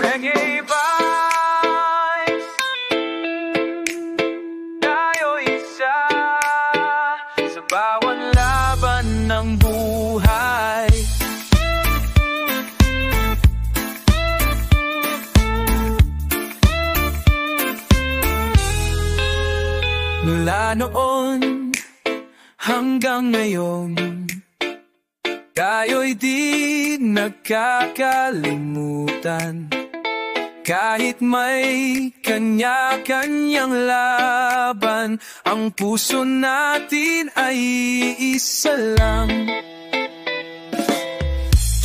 Reggae vibes, tayo isa sa bawat laban ng buhay. Mula noon hanggang ngayon, tayo'y di nagkakalimutan. Kahit may kanya-kanyang laban, ang puso natin ay isa lang.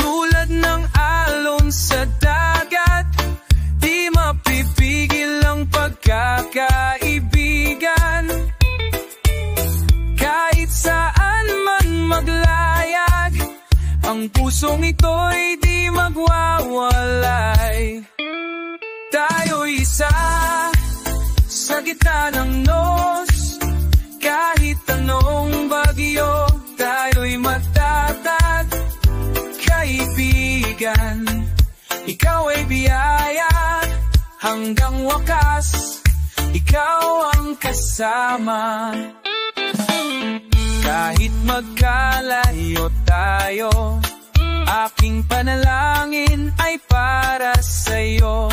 Tulad ng alon sa dagat, di mapipigil ang pagkakaibigan. Kahit saan man maglayag, ang pusong ito'y di magwawalay. Tayo'y isa sa gitna ng nos, kahit anong bagyo, tayo'y matatag. Kaibigan, ikaw ay biyaya, hanggang wakas, ikaw ang kasama. Kahit magkalayo tayo, aking panalangin ay para sa'yo.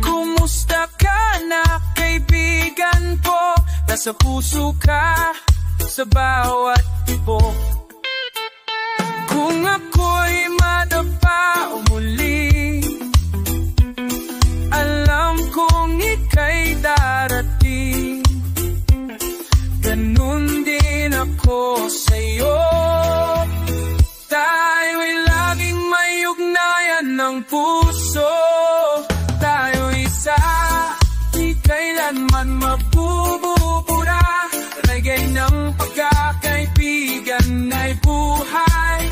Kumusta ka na, kaibigan ko? Nasa puso ka sa bawat tibok. Kung ako'y madapa o muli, alam kong ika'y darating. Ganun din ako sa'yo. Tayo'y laging may ugnayan ng puso. Tayo'y isa, di kailanman mabubura. Reggae ng pagkakaibigan ay buhay.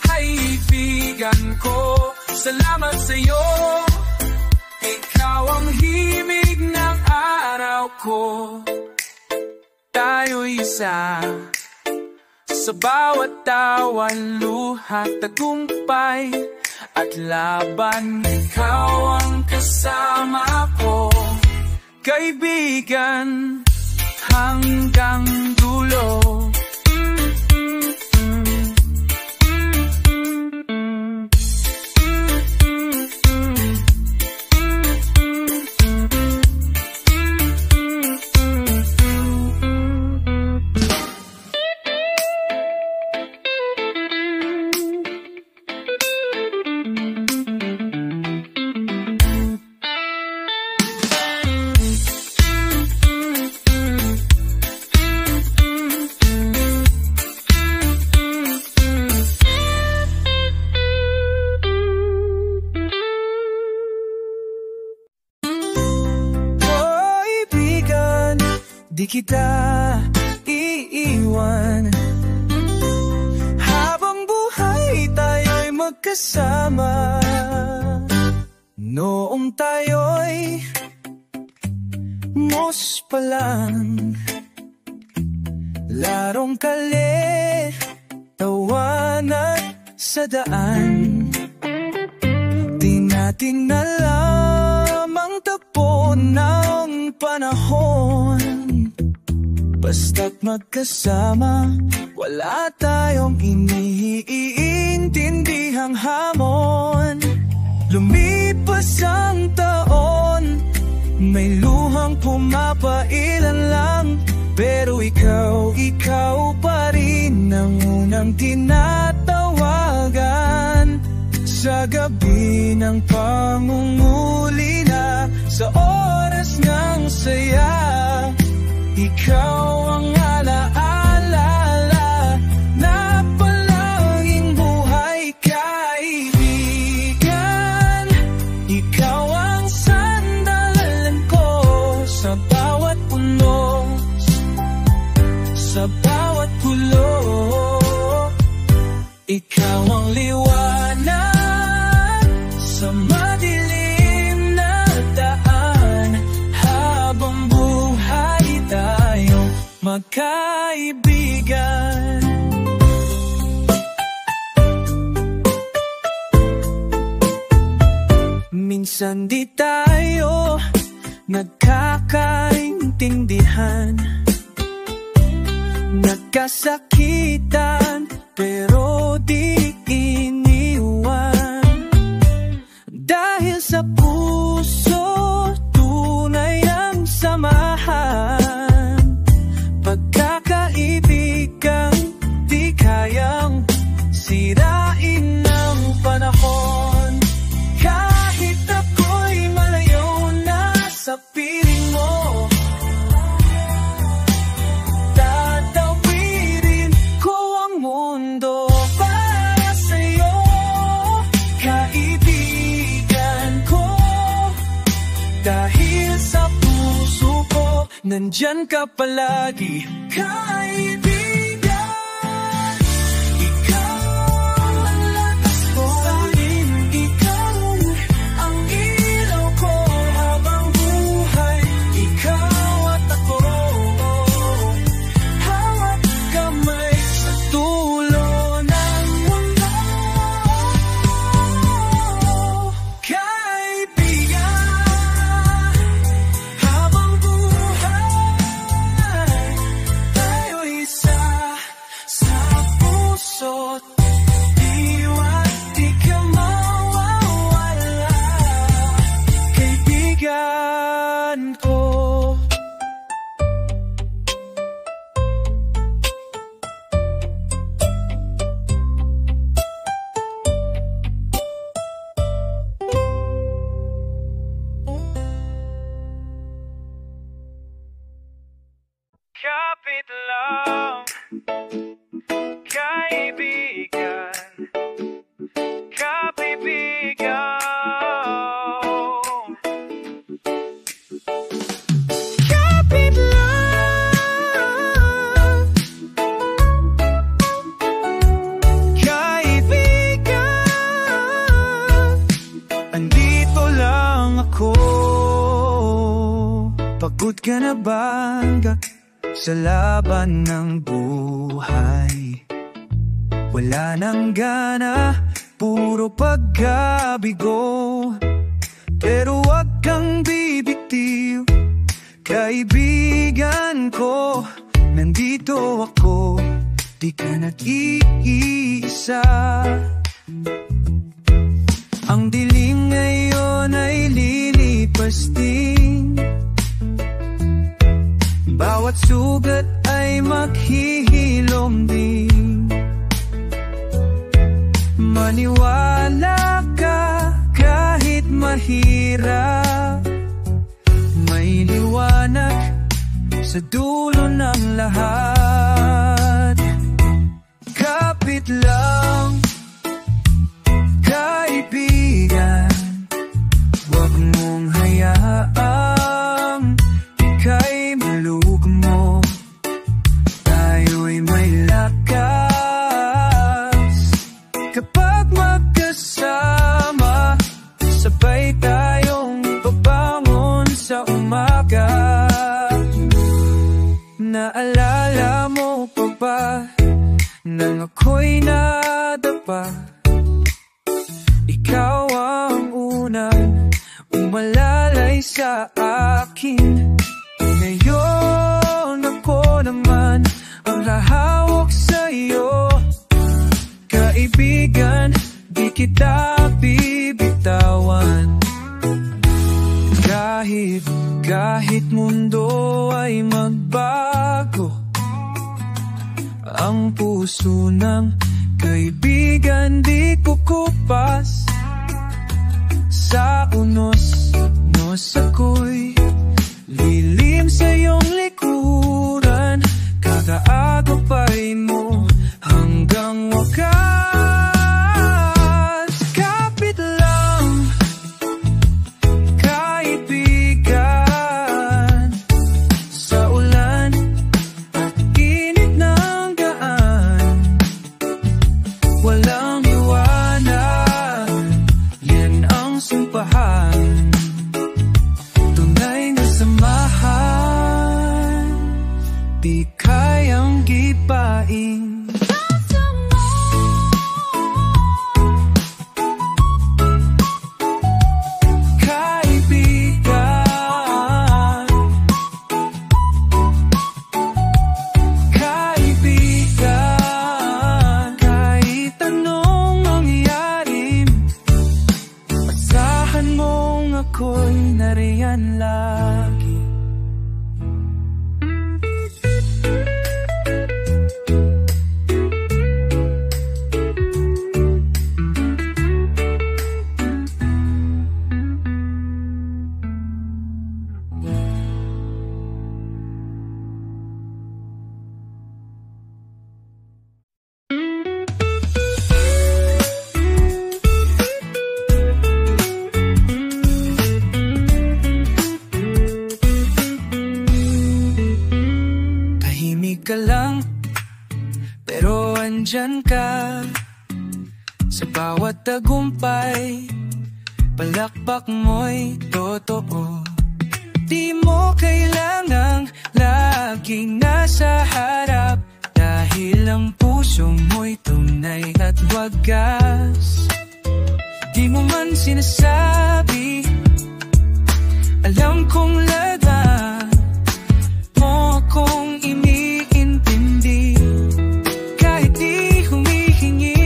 Kaibigan ko, salamat sa'yo. Ikaw ang himig ng araw ko. Tayo'y isa sa bawat tawan, luha, tagumpay at laban. Ikaw ang kasama ko, kaibigan, hanggang dulo. Di kita iiwan, habang buhay tayo'y magkasama. Noong tayo'y mos pa lang, larong kali, tawanan sa daan. Di natin alam ang tapo ng panahon. Basta't magkasama, wala tayong iniintindihang hamon. Lumipas ang taon, may luhang pumapailan lang. Pero ikaw pa rin ang unang tinatawagan. Sa gabi ng pangungulila, sa oras ng saya, ikaw ang alaala na palaging buhay. Kaibigan, ikaw ang sandalan ko sa bawat punos, sa bawat pulo. Ikaw ang liwanag sa madilim na daan, habang buhay tayong magkaibigan. minsan di tayo nagkakaintindihan, nagkasakitan pero di iniwan. Dahil sa puso tunay ang samahan, pagkakaibigang di kayang sirain ng panahon. Kahit ako'y malayo na sa piling mo, tatawirin ko ang mundo para sa'yo. Kaibigan ko, dahil sa puso ko nandyan ka palagi. Kaibigan, kapit lang, kaibigan, kaibigan, kapit lang, kaibigan, andito lang ako. Pagod ka na ba sa laban ng buhay? Wala nang gana, puro pagkabigo. Pero wag kang bibitiw, kaibigan ko, nandito ako, di ka nag-iisa. Ang dilim ngayon ay lilipas din, bawat sugat ay maghihilom din. Maniwala ka kahit mahirap, may liwanag sa dulo ng lahat. Kapit lang, kaibigan, wag mong hayaang ika'y malugmo. Tayo'y may lakas kapag magkasama, sabay tayong babangon sa umaga. Naalala mo pa ba nang ako'y nadapa? Ikaw ang unang umalalay sa akin. Ngayon ako naman ang hahawak sa'yo. Kaibigan, di kita bibitawan. Kahit mundo ay magbago, ang puso ng kaibigan di kukupas. Sa unos ako'y lilim sa iyong likuran, kakaagapain mo hanggang wakas. Kapit lang, kaibigan, sa ulan at init ng daan, walang iwanan, yan ang sumpahan. Tunay ka sa bawat tagumpay. Palakpak mo'y totoo. Di mo kailangang laging nasa harap, dahil ang puso mo'y tunay at wagas. Di mo man sinasabi, alam kong lahat mo akong iniintindi. Kahit di humihingi,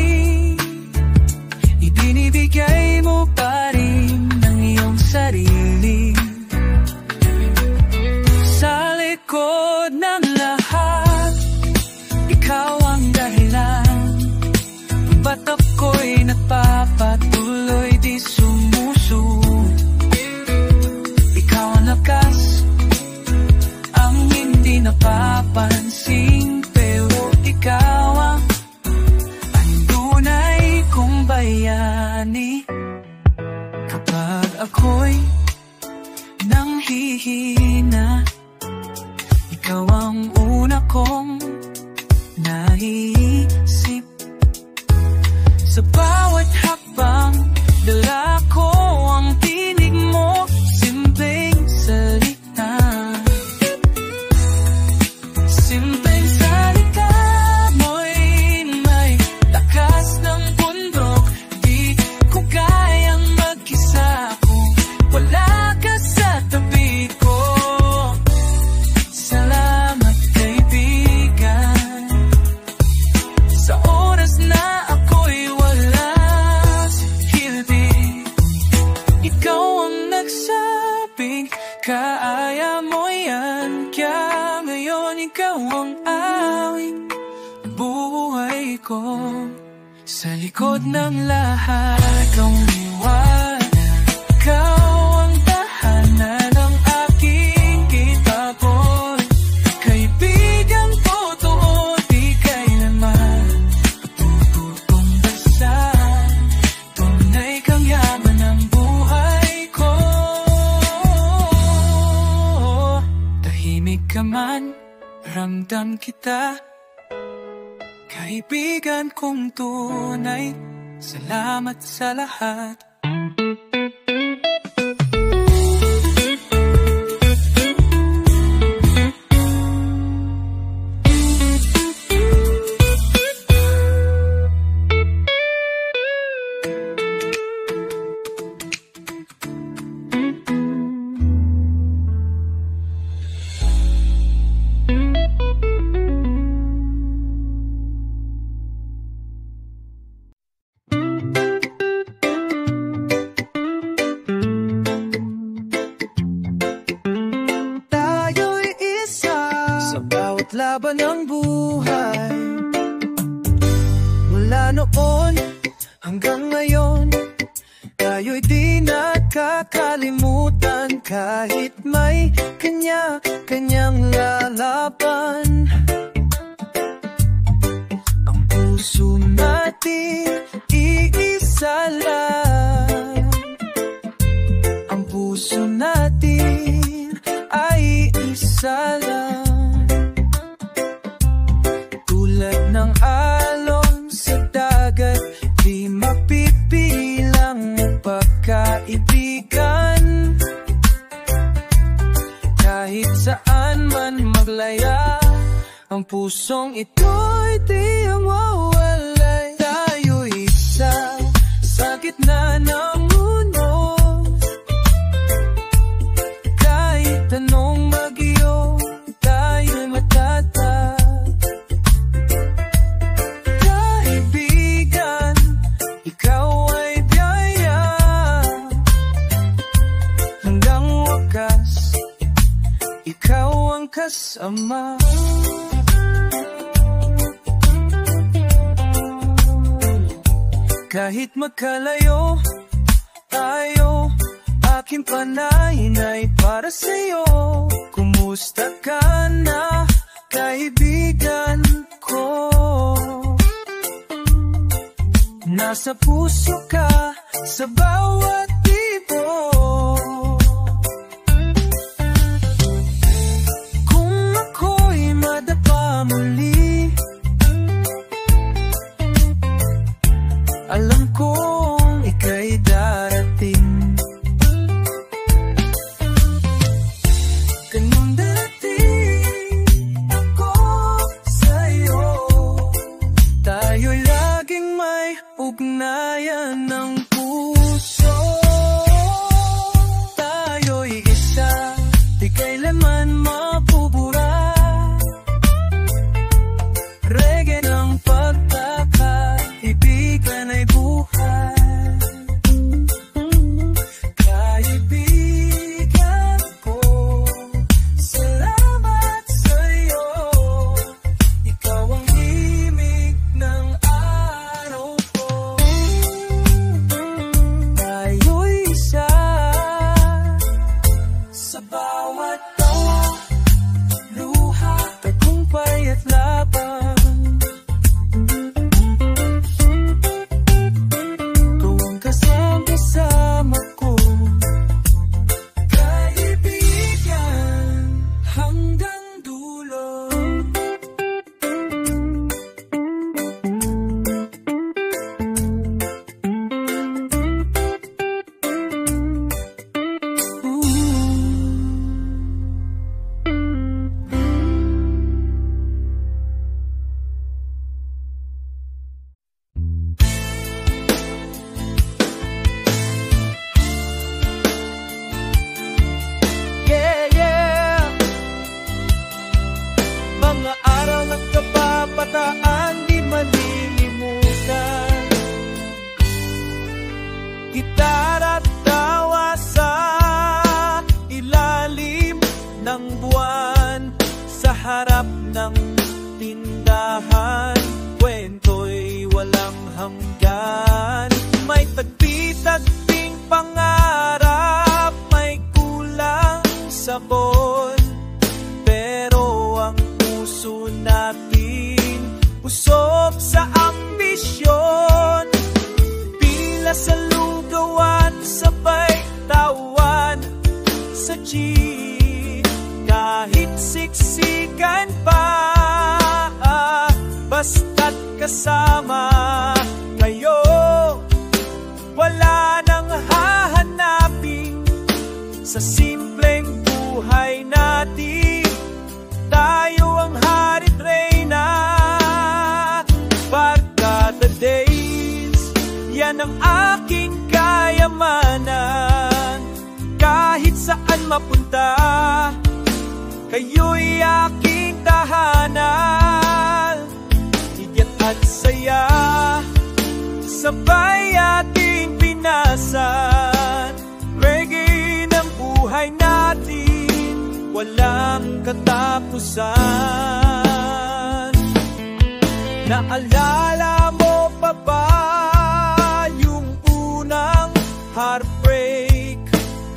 ibinibigay mo pa rin ang iyong sarili. Sa likod ng lahat, ikaw ang dahilan. Ba't ako'y nagpapatuloy di sumusuko? Ikaw ang lakas, ang hindi napapansin, pero ikaw ang tunay kong bayani. Kapag ako'y nanghihina, ikaw ang una kong naiisip. Sa bawat hakbang, dala ko ang tinig mo, simpleng salita. Simpleng salita mo'y may lakas ng bundok. Di ko kayang mag-isa kung wala ka sa tabi ko. Salamat kaibigan, sa oras na ako'y wala silbi. Ikaw ang nagsabing kaya mo yan, kaya ngayon ikaw ang awing buhay ko. Sa likod ng lahat, ikaw liwanag, ikaw ang tahanan ng aking kitapoy. Kaibigang totoo, di kailanman tututong dasal. Tunay kang yaman ng buhay ko. Tahimik ka man, ramdam kita. Kaibigan kong tunay, salamat sa lahat. Laban ng buhay, mula noon hanggang ngayon, tayo'y di nakakalimutan. Kahit may kanya-kanyang lalaban, ang puso natin iisa lang. Ang puso natin ay isa lang. Tulad ng alon sa dagat, di mapipilang pagkaibigan. Kahit saan man maglaya, ang pusong ito'y di mawalay. Tayo'y isa sa gitna ng mundo, kahit anong bagyo, tayo'y matatag. Ikaw ay biyaya, hanggang wakas, ikaw ang kasama. Kahit magkalayo tayo, aking panahon ay para sa'yo. Kumusta ka na, kaibigan ko? Nasa puso ka, sa bawat tibok. Kung ako'y madapa muli, kung ika'y darating. Ganun darating ako sa'yo. Tayo'y laging may ugnayan ng puso. Tayo'y isa, di kailanman mapubura. Reggae ng pagkakaibigan ay buhay. Kaibigan ko, salamat sa'yo. Ikaw ang himig ng araw ko. Tayo'y isa sa bawat tawa, luha, tagumpay at laban. Kung kasama ko, kaibigan hanggang dulo. Yeah, yeah. Mga araw ng kababataan di malilimutan. Gitara at tawa sa ilalim ng buwan, sa harap ng tindahan, kwento'y walang hanggan. May tagpi-tagping pangarap, may kulang sabon, pero ang puso natin usok sa ambisyon. Pila sa lugawan, sabay tawan sa jeep, kahit siksikan pa, basta't kasama kayo. Wala nang hahanapin sa simpleng buhay natin. Tayo ang harit reyna, barkada days, yan ang aking kayamanan. Kahit saan mapunta, kayo'y aking tahanan. Higit at saya, sabay ating pinasan. Reggae ng buhay natin, walang katapusan. Naalala mo pa ba yung unang heartbreak?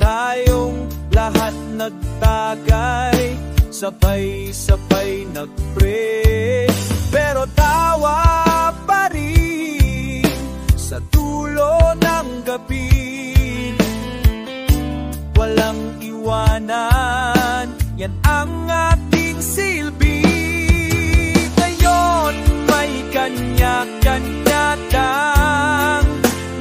Tayong lahat nagtagay, sabay-sabay nag-pray, pero tawa pa rin sa dulo ng gabi. Walang iwanan, yan ang ating silbi. Ngayon may kanya-kanya kang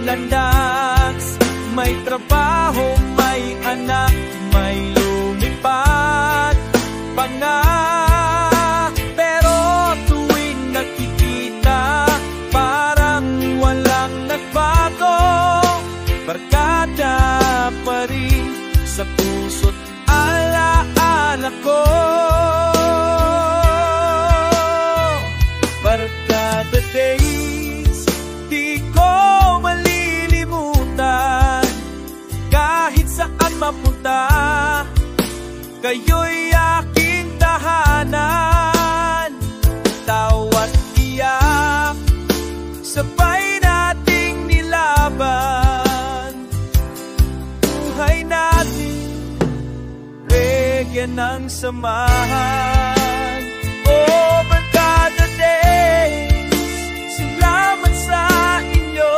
landas, may trabaho, may anak, may lumipat pa nga. Pero tuwing nakikita, parang walang nagbago. Barkada pa rin sa puso't alaala ko. Barkada days, di ko malilimutan. Kahit saan mapunta, kayo'y aking tahanan. Tawa't iyak, sabay nating nilaban. Buhay natin, reggae ng samahan. Oh, barkada days, salamat sa inyo.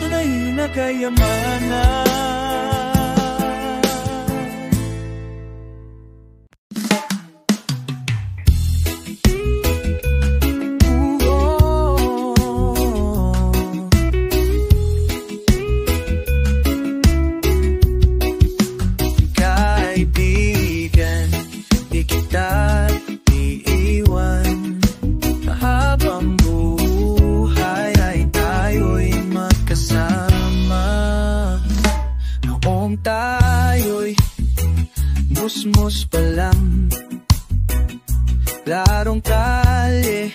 Tunay na kayamanan. kalye,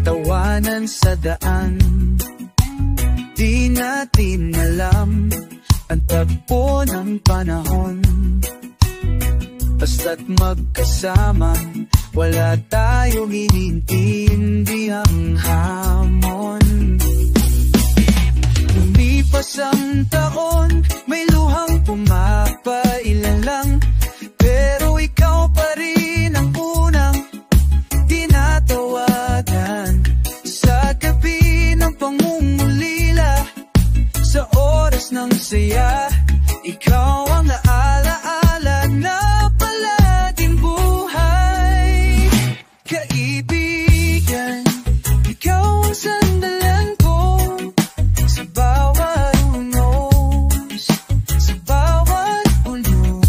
tawanan sa daan. Di natin alam ang tagpo ng panahon. Basta't magkasama, wala tayong inintindihang hamon. Lumipas ang taon, may luhang pumapailan lang, pero ikaw pa rin ang unang tinatawagan. Sa gabi ng pangungulila, sa oras ng saya, ikaw ang naalaala na palaging buhay. Kaibigan, ikaw ang sandalan ko sa bawat unos, sa bawat ulo.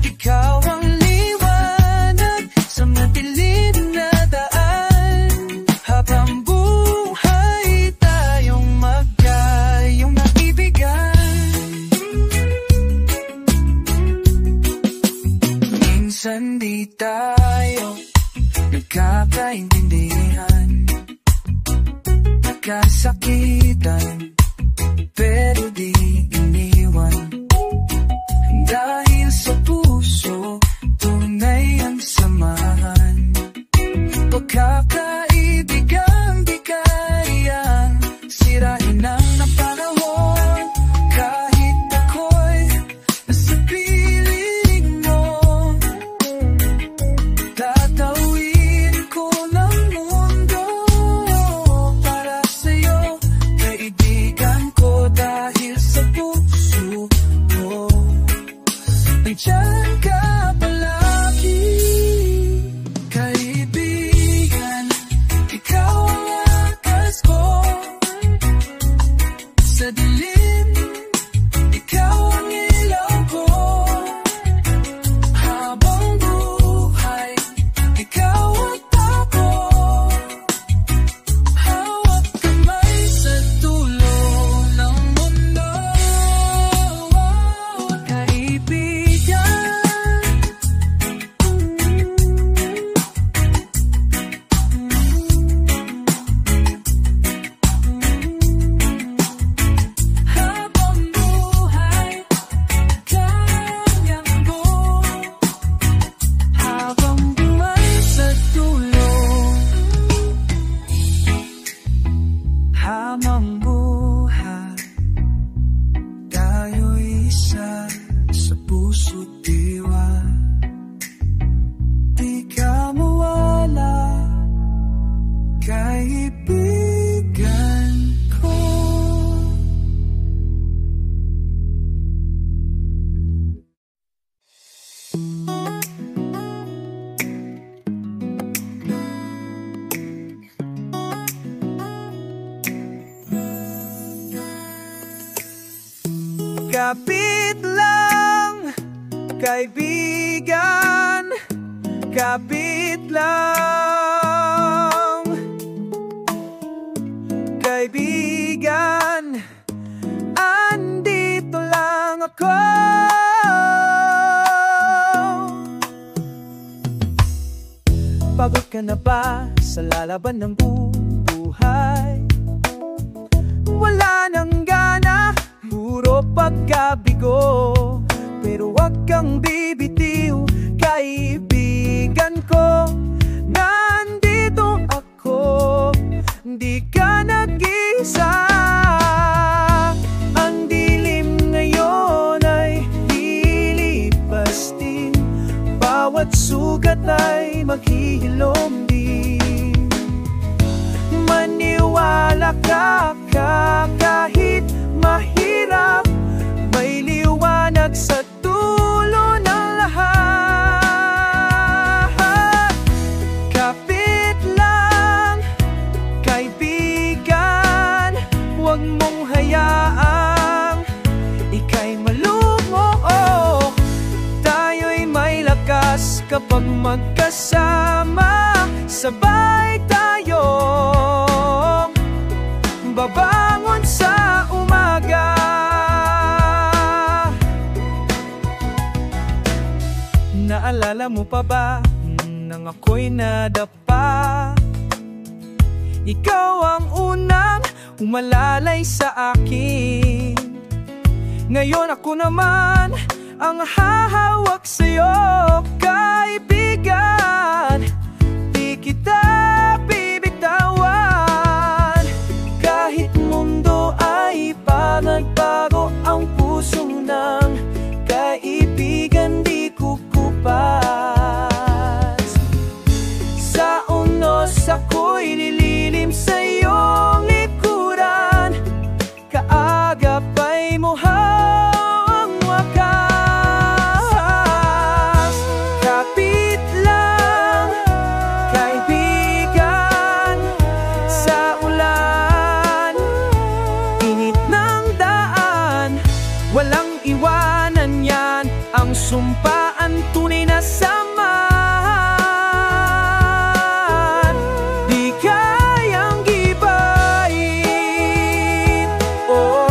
Ikaw ang liwanag sa madilim na daan. Habang buhay tayong magkayong naibigan. Minsan di tayo nagkakaintindihan, nagkasakitan, pero di iniwan. Dahil sa puso, tunay ang samahan. Pagkakaibigan, di kayang sirain ang napanahon. Kahit ako'y nasa piling mo, tatawid ko ng mundo para sa'yo. Kaibigan ko, dahil sa puso mo, nandiyan ka palagi. Kaibigan, ikaw ang akas ko sa dilim, ikaw ang ilaw ko. Habang buhay, ikaw ang tako. Hawak kamay sa dulo ng mundo. Kaibigan, habang buhay, kayang mo. Habang buhay sa dulo, habang buhay, tayo'y isa sa puso't diwa. Di ka mawala, kaibigan ko. Kapit lang, kaibigan, kapit lang. Kaibigan, andito lang ako. Pagod ka na ba sa lalaban ng buhay? Wala nang gana, puro pagkabigo. Pero wag kang bibitiw, kaibigan ko. Nandito ako, di ka nag-isa. Ang dilim ngayon ay lilipas din, bawat sugat ay maghihilom din. Maniwala ka, kahit mahirap, may liwanag sa dulo ng lahat. Kapit lang, kaibigan, huwag mong hayaang ika'y malumo. Tayo'y may lakas kapag magkasama. Sabay tayong babangon sa umaga. Naalala mo pa ba ng nang ako'y nadapa. Ikaw ang unang umalalay sa akin. Ngayon ako naman ang hahawak sa'yo, kaibigan. Di kita bibitawan. Kahit mundo ay panagbago, ang puso ng kaibigan di kukupas. Sa unos ako'y nililim sa iyong likuran, kaagapay mo ang wakas. Kapit lang, kaibigan, sa ulan, init ng daan, walang iwanan yan, ang sumpaan tunay na samahan. Di kayang gibain. Oh,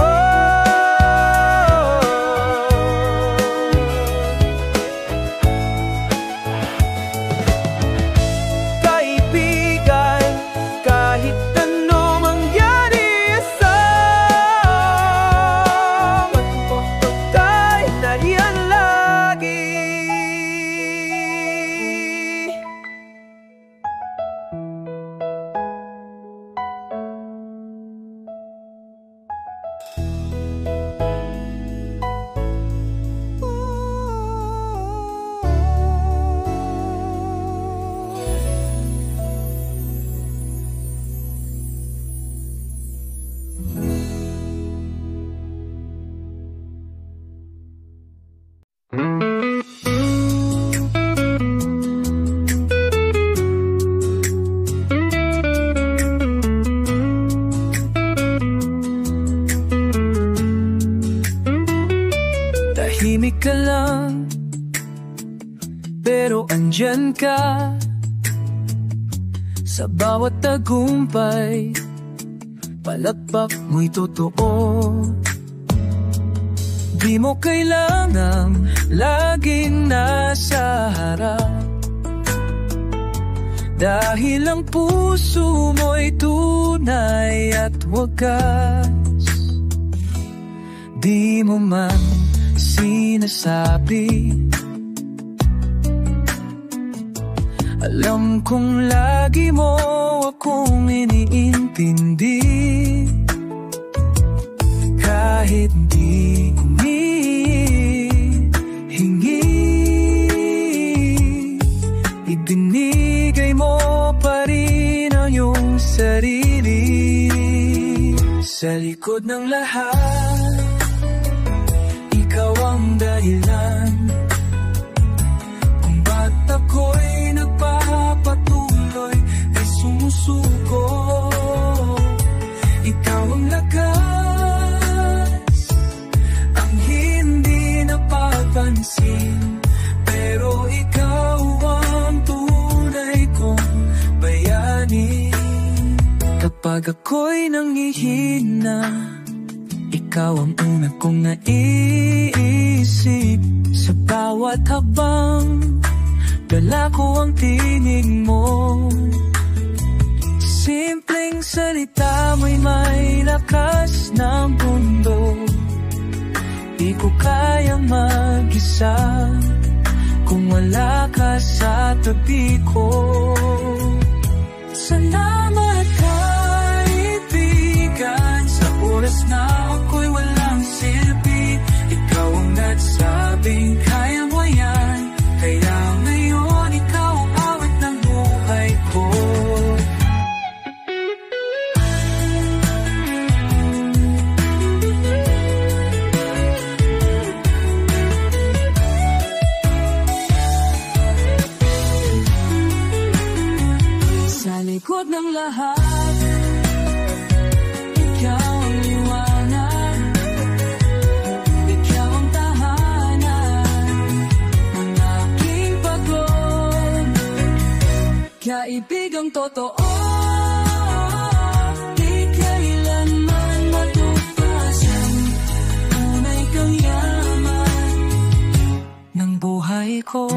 kaibigan, kahit ano mangyari sa tayo nariyan lagi. Tahimik ka lang, pero andyan ka. Sa bawat tagumpay, palakpak mo'y totoo. Di mo kailangang laging nasa harap, dahil ang puso mo'y tunay at wagas. Di mo man sinasabi, alam kong lagi mo akong iniintindi. Kahit di humihingi, ibinigay mo pa rin ang iyong sarili. Sa likod ng lahat, ikaw ang dahilan kung ba't ako'y nagpapatuloy ay sumusuko. Ikaw ang lakas, ang hindi napapansin, pero ikaw ang tunay kong bayani. Kapag ako'y nanghihina, ikaw ang una kong naiisip. Sa bawat habang dala ko ang tinig mo, simpleng salita mo'y may lakas ng mundo. Di ko kayang mag-isa kung wala ka sa tabi ko. Salamat kaibigan, sa oras na ako'y walang silbi. Ikaw ang nagsabing kaya mo yan, kaya ngayon ikaw ang awit ng buhay ko. Sa likod ng lahat, ikaw ang liwanag, ikaw ang tahanan ng aking pagod. Kaibigang totoo, di kailanman matupasan. Tunay kang yaman ng buhay ko.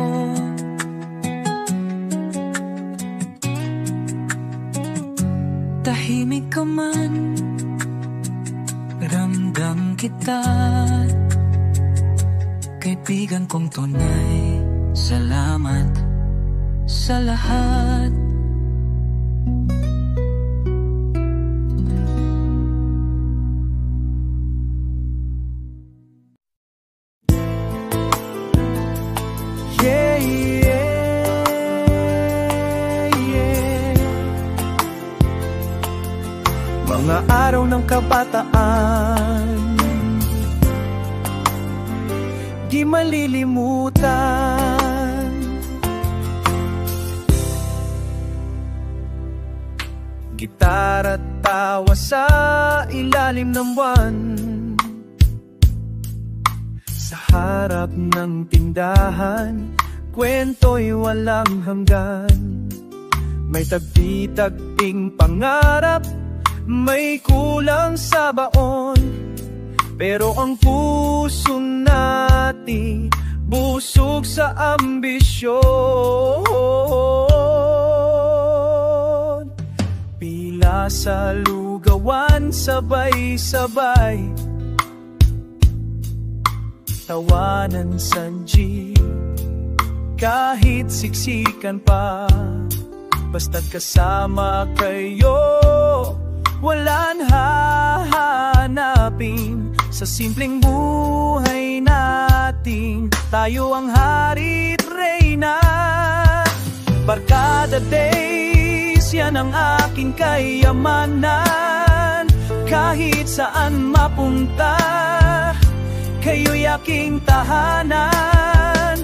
tahimik ka man, ramdam kita. Kaibigan kong tunay, salamat sa lahat. Mga araw ng kabataan, di malilimutan. Gitara at tawa sa ilalim ng buwan, sa harap ng tindahan, kwento'y walang hanggan. May tagpi-tagping pangarap, may kulang sa baon, pero ang puso natin busog sa ambisyon. Pila sa lugawan, sabay-sabay, tawanan sa jeep, kahit siksikan pa, basta't kasama kayo. Walang hahanapin sa simpleng buhay natin. Tayo ang hari't reyna. Barkada days, yan ang aking kayamanan. Kahit saan mapunta, kayo'y aking tahanan.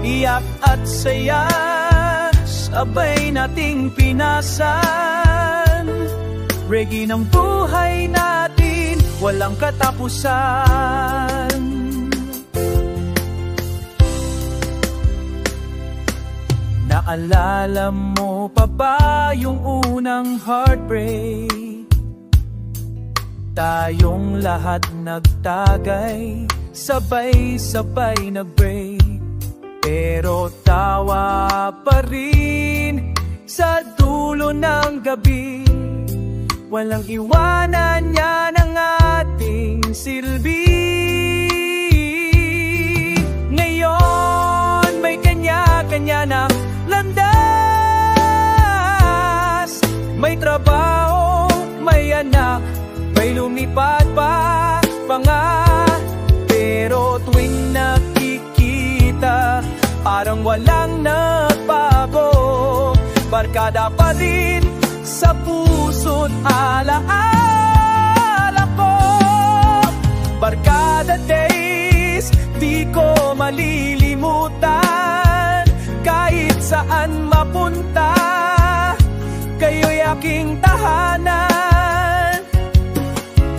Iyak at saya, sabay nating pinasan. Reggae ng buhay natin, walang katapusan. Naalala mo pa ba yung unang heartbreak? Tayong lahat nagtagay, sabay-sabay nag-break, pero tawa pa rin sa dulo ng gabi. Walang iwanan niya ng ating silbi. Ngayon may kanya-kanya na landas, may trabaho, may anak, may lumipat pa nga. Pero tuwing nakikita, parang walang nagbago. Barkada pa rin sa puso't alaala ko. Barkada days, di ko malilimutan. Kahit saan mapunta, kayo'y aking tahanan.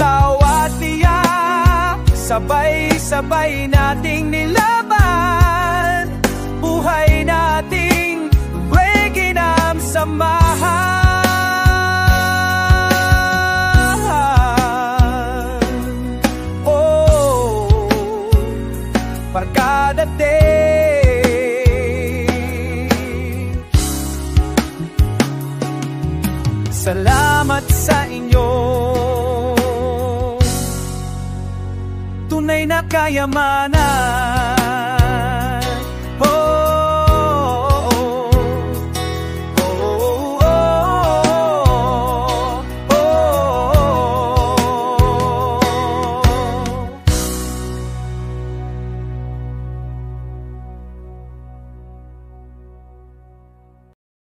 Tawa't iyak, sabay-sabay nating nilaban. Buhay nating reggae ng samahan. Barkada Day. Salamat sa inyo, tunay na kayamanan. Oh,